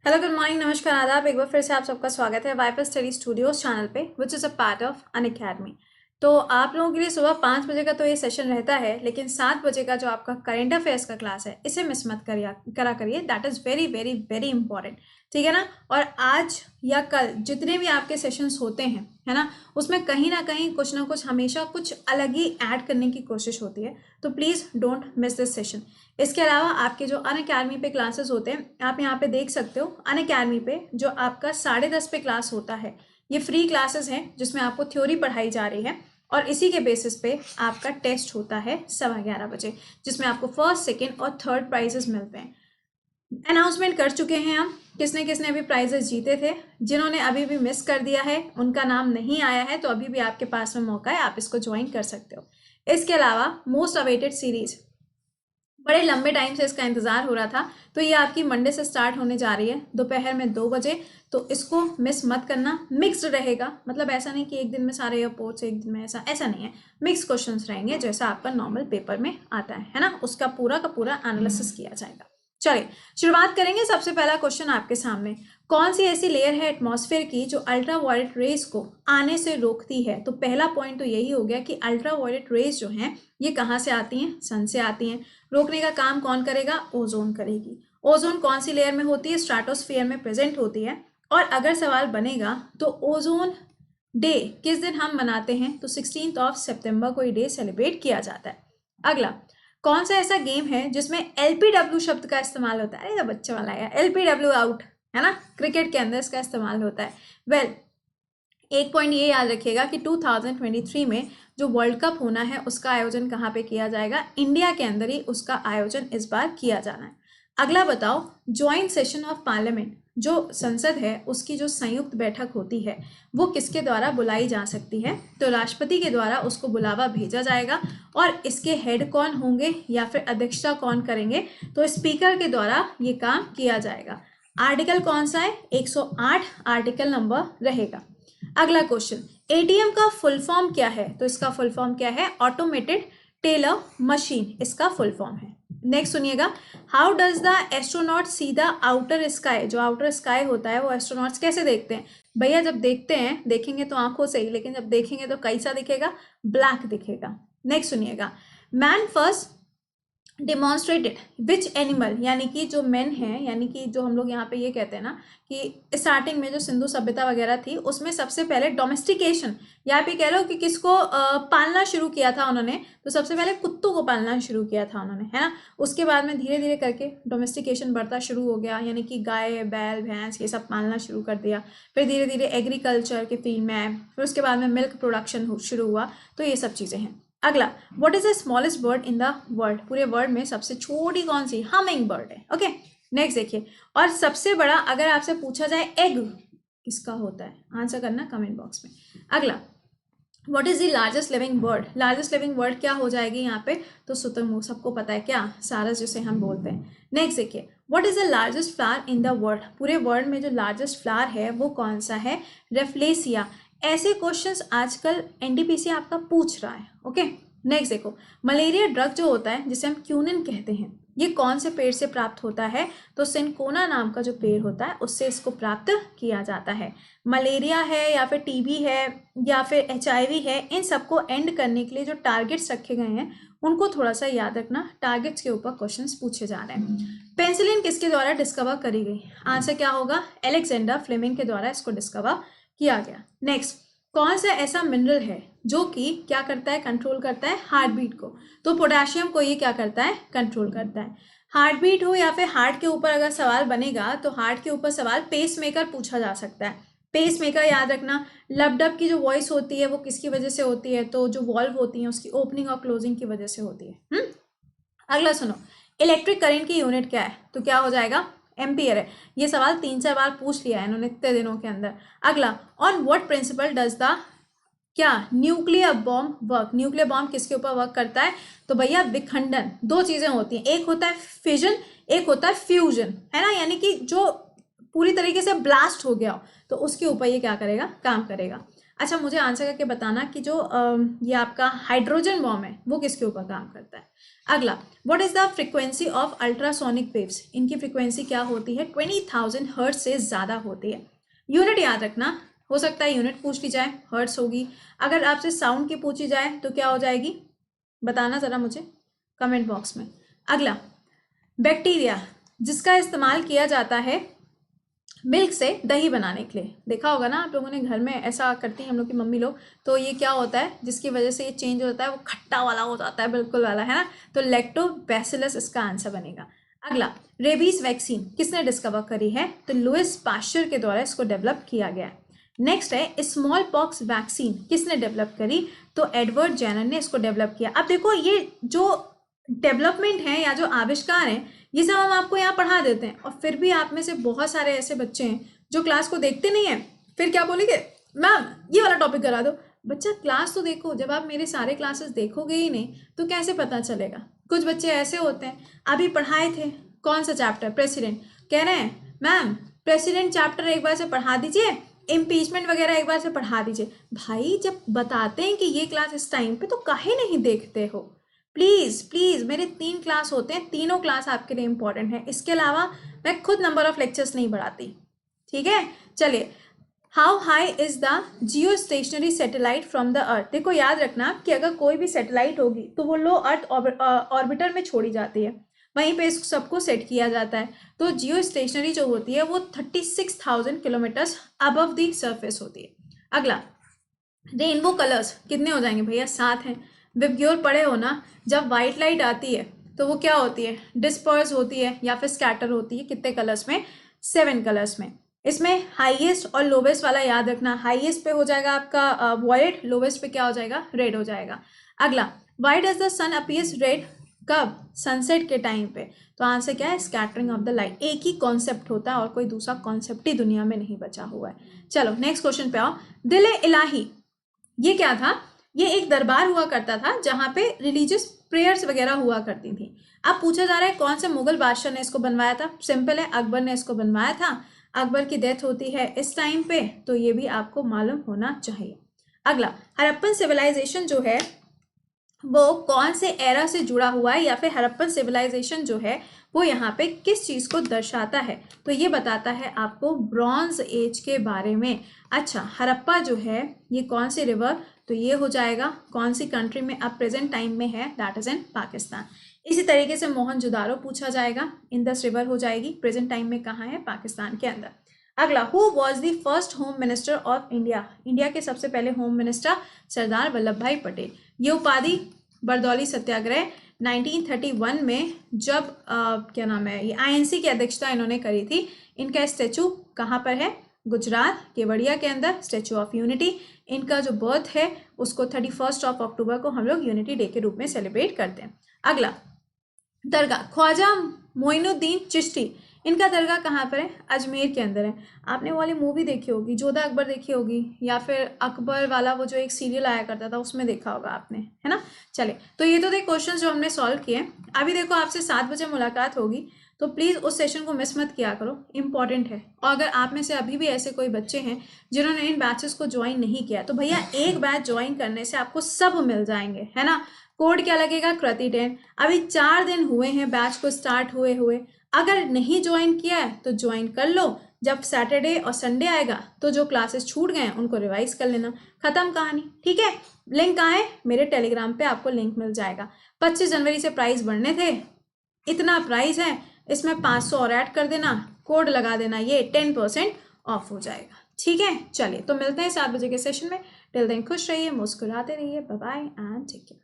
Hello good morning नमस्कार आदाब। एक बार फिर से आप सबका स्वागत है वाईफाई स्टडी स्टूडियोज चैनल पे which is a part of Unacademy. तो आप लोगों के लिए सुबह 5 बजे का तो ये सेशन रहता है, लेकिन 7 बजे का जो आपका करेंट अफेयर्स का क्लास है इसे मिस मत करा करिए। That is very very very important, ठीक है ना। और आज या कल जितने भी आपके सेशंस होते हैं, है ना, उसमें कहीं ना कुछ हमेशा कुछ अलग ही ऐड करने की कोशिश होती है। तो please don't miss this session. इसके अलावा आपके जो अनअकैडमी पे क्लासेस होते हैं, आप यहाँ पे देख सकते हो अनअकैडमी पे जो आपका 10:30 पे क्लास होता है, ये फ्री क्लासेस हैं जिसमें आपको थ्योरी पढ़ाई जा रही है और इसी के बेसिस पे आपका टेस्ट होता है 11:15 बजे, जिसमें आपको फर्स्ट सेकेंड और थर्ड प्राइजेस मिलते हैं। अनाउंसमेंट कर चुके हैं हम किसने किसने अभी प्राइजेस जीते थे। जिन्होंने अभी भी मिस कर दिया है, उनका नाम नहीं आया है, तो अभी भी आपके पास में मौका है, आप इसको ज्वाइन कर सकते हो। इसके अलावा मोस्ट अवेटेड सीरीज, बड़े लंबे टाइम से इसका इंतज़ार हो रहा था, तो ये आपकी मंडे से स्टार्ट होने जा रही है दोपहर में 2 बजे। तो इसको मिस मत करना। मिक्स्ड रहेगा, मतलब ऐसा नहीं कि एक दिन में सारे एयरपोर्ट्स, एक दिन में ऐसा नहीं है। मिक्स क्वेश्चंस रहेंगे जैसा आपका नॉर्मल पेपर में आता है ना, उसका पूरा का पूरा एनालिसिस किया जाएगा। चलिए शुरुआत करेंगे। सबसे पहला क्वेश्चन आपके सामने, कौन सी ऐसी लेयर है एटमॉस्फेयर की जो अल्ट्रा वायलेट रेज को आने से रोकती है। तो पहला पॉइंट तो यही हो गया कि अल्ट्रा वायलेट रेज जो हैं ये कहाँ से आती हैं, सन से आती हैं। रोकने का काम कौन करेगा, ओजोन करेगी। ओजोन कौन सी लेयर में होती है, स्ट्रेटोस्फीयर में प्रेजेंट होती है। और अगर सवाल बनेगा तो ओजोन डे किस दिन हम मनाते हैं, तो 16 सितंबर को ये डे सेलिब्रेट किया जाता है। अगला, कौन सा ऐसा गेम है जिसमें एलपीडब्ल्यू शब्द का इस्तेमाल होता है। अरे बच्चे वाला है, एलपीडब्ल्यू आउट, है ना, क्रिकेट के अंदर इसका इस्तेमाल होता है। वेल, एक पॉइंट ये याद रखिएगा कि 2023 में जो वर्ल्ड कप होना है उसका आयोजन कहाँ पे किया जाएगा, इंडिया के अंदर ही उसका आयोजन इस बार किया जाना है। अगला बताओ, ज्वाइंट सेशन ऑफ पार्लियामेंट, जो संसद है उसकी जो संयुक्त बैठक होती है वो किसके द्वारा बुलाई जा सकती है। तो राष्ट्रपति के द्वारा उसको बुलावा भेजा जाएगा। और इसके हेड कौन होंगे या फिर अध्यक्षता कौन करेंगे, तो स्पीकर के द्वारा ये काम किया जाएगा। आर्टिकल कौन सा है, 108 आर्टिकल नंबर रहेगा। अगला क्वेश्चन, एटीएम का फुल फॉर्म क्या है, तो इसका फुल फॉर्म क्या है, ऑटोमेटेड टेलर मशीन इसका फुल फॉर्म है। नेक्स्ट सुनिएगा, how does the astronaut see the outer sky. जो आउटर स्काई होता है वो एस्ट्रोनॉट्स कैसे देखते हैं भैया, जब देखते हैं, देखेंगे तो आंखों से ही, लेकिन जब देखेंगे तो कैसा दिखेगा, ब्लैक दिखेगा। नेक्स्ट सुनिएगा, man first demonstrated which animal, यानी कि जो मेन है, यानी कि जो हम लोग यहाँ पे ये कहते हैं ना कि स्टार्टिंग में जो सिंधु सभ्यता वगैरह थी उसमें सबसे पहले डोमेस्टिकेशन, या फिर कह लो कि किसको पालना शुरू किया था उन्होंने, तो सबसे पहले कुत्तों को पालना शुरू किया था उन्होंने, है ना। उसके बाद में धीरे धीरे करके डोमेस्टिकेशन बढ़ता शुरू हो गया, यानी कि गाय बैल भैंस ये सब पालना शुरू कर दिया। फिर धीरे धीरे एग्रीकल्चर के फील्ड में आए, फिर उसके बाद में मिल्क प्रोडक्शन शुरू हुआ। तो ये सब चीज़ें हैं। अगला, what is the smallest bird in the world, पूरे वर्ल्ड में सबसे छोटी कौन सी, हमिंग बर्ड है। ओके, नेक्स्ट देखिए, और सबसे बड़ा अगर आपसे पूछा जाए एग किसका होता है, आंसर करना कमेंट बॉक्स में। अगला, what is the largest living bird, largest living bird क्या हो जाएगी यहाँ पे, तो शुतुरमुर्ग, सबको पता है क्या, सारस जिसे हम बोलते हैं। नेक्स्ट देखिए, what is the largest flower in the world, पूरे वर्ल्ड में जो लार्जेस्ट फ्लावर है वो कौन सा है, रेफ्लेसिया। ऐसे क्वेश्चंस आजकल एनटीपीसी आपका पूछ रहा है। ओके, नेक्स्ट देखो, मलेरिया ड्रग जो होता है जिसे हम क्यूनिन कहते हैं, ये कौन से पेड़ से प्राप्त होता है, तो सिनकोना नाम का जो पेड़ होता है उससे इसको प्राप्त किया जाता है। मलेरिया है या फिर टीबी है या फिर एचआईवी है, इन सबको एंड करने के लिए जो टारगेट्स रखे गए हैं उनको थोड़ा सा याद रखना, टारगेट्स के ऊपर क्वेश्चंस पूछे जा रहे हैं। पेंसिलिन किसके द्वारा डिस्कवर करी गई, आंसर क्या होगा, एलेक्जेंडर फ्लेमिंग के द्वारा इसको डिस्कवर किया गया। नेक्स्ट, कौन सा ऐसा मिनरल है जो कि क्या करता है, कंट्रोल करता है हार्ट बीट को, तो पोटेशियम को ये क्या करता है, कंट्रोल करता है। हार्ट बीट हो या फिर हार्ट के ऊपर अगर सवाल बनेगा तो हार्ट के ऊपर सवाल पेस मेकर पूछा जा सकता है। पेस मेकर याद रखना, लबडब की जो वॉइस होती है वो किसकी वजह से होती है, तो जो वॉल्व होती है उसकी ओपनिंग और क्लोजिंग की वजह से होती है। अगला सुनो, इलेक्ट्रिक करंट की यूनिट क्या है, तो क्या हो जाएगा, एम्पियर है। ये सवाल 3-4 बार पूछ लिया है इन्होंने इतने दिनों के अंदर। अगला, on what principle does the क्या nuclear bomb work, nuclear bomb किसके ऊपर वर्क करता है, तो भैया विखंडन। दो चीजें होती हैं, एक होता है फिजन, एक होता है फ्यूजन, है ना, यानी कि जो पूरी तरीके से ब्लास्ट हो गया हो तो उसके ऊपर ये क्या करेगा, काम करेगा। अच्छा, मुझे आंसर करके बताना कि जो ये आपका हाइड्रोजन बॉम्ब है वो किसके ऊपर काम करता है। अगला, what is the frequency of ultrasonic waves, इनकी फ्रीक्वेंसी क्या होती है, 20,000 हर्ट्ज से ज़्यादा होती है। यूनिट याद रखना, हो सकता है यूनिट पूछ ली जाए, हर्ट्ज होगी। अगर आपसे साउंड की पूछी जाए तो क्या हो जाएगी, बताना ज़रा मुझे कमेंट बॉक्स में। अगला, बैक्टीरिया जिसका इस्तेमाल किया जाता है मिल्क से दही बनाने के लिए, देखा होगा ना आप लोगों ने, घर में ऐसा करती हैं हम लोग की मम्मी लोग। तो ये क्या होता है जिसकी वजह से ये चेंज होता है, वो खट्टा वाला हो जाता है, बिल्कुल वाला, है ना। तो लैक्टोबैसिलस इसका आंसर बनेगा। अगला, रेबीज वैक्सीन किसने डिस्कवर करी है, तो लुइस पाश्चर के द्वारा इसको डेवलप किया गया। नेक्स्ट है स्मॉल पॉक्स वैक्सीन किसने डेवलप करी, तो एडवर्ड जेनर ने इसको डेवलप किया। अब देखो ये जो डेवलपमेंट है या जो आविष्कार है, ये सब हम आपको यहाँ पढ़ा देते हैं, और फिर भी आप में से बहुत सारे ऐसे बच्चे हैं जो क्लास को देखते नहीं हैं। फिर क्या बोलेंगे, मैम ये वाला टॉपिक करा दो। बच्चा क्लास तो देखो, जब आप मेरे सारे क्लासेस देखोगे ही नहीं तो कैसे पता चलेगा। कुछ बच्चे ऐसे होते हैं, अभी पढ़ाए थे कौन सा चैप्टर, प्रेसिडेंट, कह रहे हैं मैम प्रेसिडेंट चैप्टर एक बार से पढ़ा दीजिए, इम्पीचमेंट वगैरह एक बार से पढ़ा दीजिए। भाई जब बताते हैं कि ये क्लास इस टाइम पे, तो काहे नहीं देखते हो। प्लीज़ प्लीज़, मेरे 3 क्लास होते हैं, तीनों क्लास आपके लिए इंपॉर्टेंट है। इसके अलावा मैं खुद नंबर ऑफ लेक्चर्स नहीं बढ़ाती, ठीक है। चलिए, how high is the Jio stationery satellite from the earth. देखो याद रखना कि अगर कोई भी सैटेलाइट होगी तो वो लो अर्थ ऑर्बिटर में छोड़ी जाती है, वहीं पे इस सबको सेट किया जाता है। तो जियो स्टेशनरी जो होती है वो 36,000 किलोमीटर्स अबव द सरफेस होती है। अगला, रेनबो कलर्स कितने हो जाएंगे भैया, 7 हैं। विबग्योर पढ़े हो ना, जब वाइट लाइट आती है तो वो क्या होती है, डिस्पर्स होती है या फिर स्कैटर होती है, कितने कलर्स में, 7 कलर्स में। इसमें हाईएस्ट और लोवेस्ट वाला याद रखना, हाईएस्ट पे हो जाएगा आपका वॉयलेट, लोवेस्ट पे क्या हो जाएगा, रेड हो जाएगा। अगला, why does the sun appears red, कब, सनसेट के टाइम पे। तो आंसर क्या है, स्कैटरिंग ऑफ द लाइट। एक ही कॉन्सेप्ट होता है और कोई दूसरा कॉन्सेप्ट ही दुनिया में नहीं बचा हुआ है। चलो नेक्स्ट क्वेश्चन पे आओ। दिल इलाही ये क्या था, ये एक दरबार हुआ करता था जहाँ पे रिलीजियस प्रेयर्स वगैरह हुआ करती थी। अब पूछा जा रहा है कौन से मुगल बादशाह ने इसको बनवाया था, सिंपल है, अकबर ने इसको बनवाया था। अकबर की डेथ होती है इस टाइम पे, तो ये भी आपको मालूम होना चाहिए। अगला, हड़प्पन सिविलाइजेशन जो है वो कौन से एरा से जुड़ा हुआ है, या फिर हड़प्पन सिविलाइजेशन जो है वो यहाँ पे किस चीज़ को दर्शाता है, तो ये बताता है आपको ब्रॉन्ज एज के बारे में। अच्छा, हड़प्पा जो है ये कौन सी रिवर, तो ये हो जाएगा कौन सी कंट्री में अब प्रेजेंट टाइम में है, दैट इज इन पाकिस्तान। इसी तरीके से मोहनजोदारो पूछा जाएगा, इंडस रिवर हो जाएगी, प्रेजेंट टाइम में कहाँ है, पाकिस्तान के अंदर। अगला, who was the first home minister of India, India के सबसे पहले होम मिनिस्टर सरदार वल्लभ भाई पटेल। ये उपाधि बरदौली सत्याग्रह 1931 में जब क्या नाम है, ये आईएनसी की अध्यक्षता इन्होंने करी थी। इनका स्टैचू कहाँ पर है, गुजरात केवड़िया के अंदर, स्टैचू ऑफ यूनिटी। इनका जो बर्थ है उसको 31 अक्टूबर को हम लोग यूनिटी डे के रूप में सेलिब्रेट करते हैं। अगला, दरगाह ख्वाजा मोइनुद्दीन चिश्ती, इनका दरगाह कहाँ पर है, अजमेर के अंदर है। आपने वो वाली मूवी देखी होगी, जोधा अकबर देखी होगी, या फिर अकबर वाला वो जो एक सीरियल आया करता था उसमें देखा होगा आपने, है ना। चले, तो ये तो थे क्वेश्चन जो हमने सॉल्व किए। अभी देखो आपसे 7 बजे मुलाकात होगी, तो प्लीज़ उस सेशन को मिस मत किया करो, इंपॉर्टेंट है। और अगर आप में से अभी भी ऐसे कोई बच्चे हैं जिन्होंने इन बैचेस को ज्वाइन नहीं किया, तो भैया एक बैच ज्वाइन करने से आपको सब मिल जाएंगे, है ना। कोड क्या लगेगा, कृति 10। अभी 4 दिन हुए हैं बैच को स्टार्ट हुए। अगर नहीं ज्वाइन किया है तो ज्वाइन कर लो, जब सैटरडे और संडे आएगा तो जो क्लासेस छूट गए हैं उनको रिवाइज कर लेना, खत्म कहानी, ठीक है। लिंक कहाँ है, मेरे टेलीग्राम पे आपको लिंक मिल जाएगा। 25 जनवरी से प्राइस बढ़ने थे, इतना प्राइस है, इसमें 500 और ऐड कर देना, कोड लगा देना, ये 10% ऑफ हो जाएगा, ठीक है। चलिए, तो मिलते हैं 7 बजे के सेशन में। टिल देन खुश रहिए, मुस्कुराते रहिए, bye bye and take care.